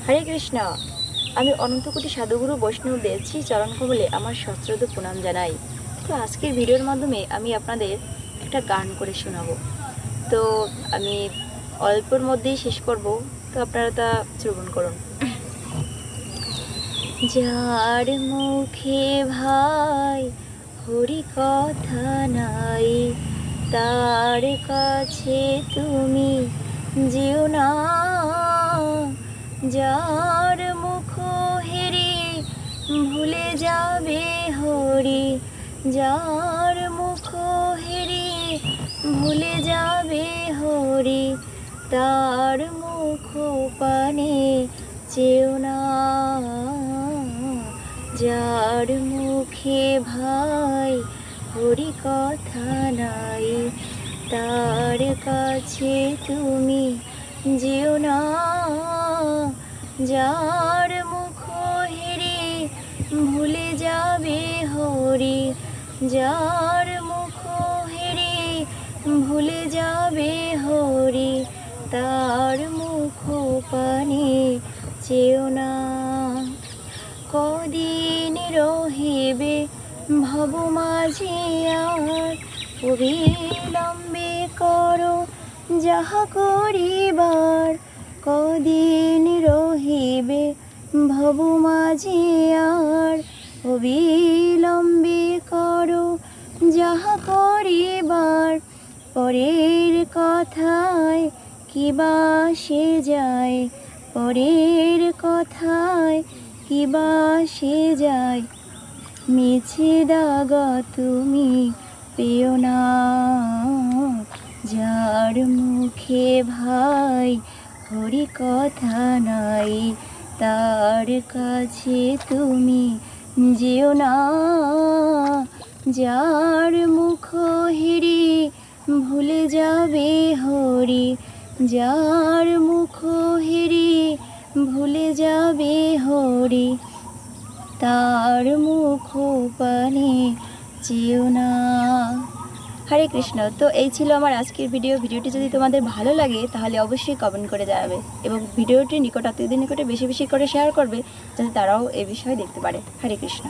হরে কৃষ্ণ। আমি অনন্তকোটি সাধুগুরু বৈষ্ণবদের শ্রী চরণ কমলে আমার সশ্রদ্ধ প্রণাম জানাই। তো আজকের ভিডিওর মাধ্যমে আমি আপনাদের একটা গান করে শোনাবো। তো আমি অল্পর মধ্যেই শেষ করব, তো আপনারা তা শ্রবণ করুন। যার মুখে ভাই হরি কথা নাই, তার কাছে তুমি যেও না। যার মুখ হেরি ভুলে যাবে হরি, যার মুখ হেরি ভুলে যাবে হরি, তার মুখ পানে চেও না। যার মুখে ভাই হরি কথা নাই, তার কাছে তুমি যেও না। যার মুখ হেরি ভুলে যাবে হরি, যার মুখ হেরি ভুলে যাবে হরি, তার মুখ পানে চেও না। কদিন রহিবে ভব মাঝে আর, অবিলম্বে করো যাহা করিবার। কদিন রহিবে ভব মাঝে আর, অবিলম্বে করো যাহা করিবার। পরের কথায় কি বা সে যায়, পরের কথায় কি বা সে যায়, মিছে দাগা তুমি পেও না। যার মুখে ভাই হরি কথা নাই, তার কাছে তুমি যেও না। যার মুখ হেরি ভুলে যাবে হরি, যার মুখ হেরি ভুলে যাবে হরি, তার মুখ পানে চেও না। হরে কৃষ্ণ। তো এই ছিল আমার আজকের ভিডিওটি যদি তোমাদের ভালো লাগে তাহলে অবশ্যই কমেন্ট করে জানাবে এবং ভিডিওটি নিকট আত্মীয়দের নিকটে বেশি বেশি করে শেয়ার করবে, যাতে তারাও এই বিষয়ে দেখতে পারে। হরে কৃষ্ণ।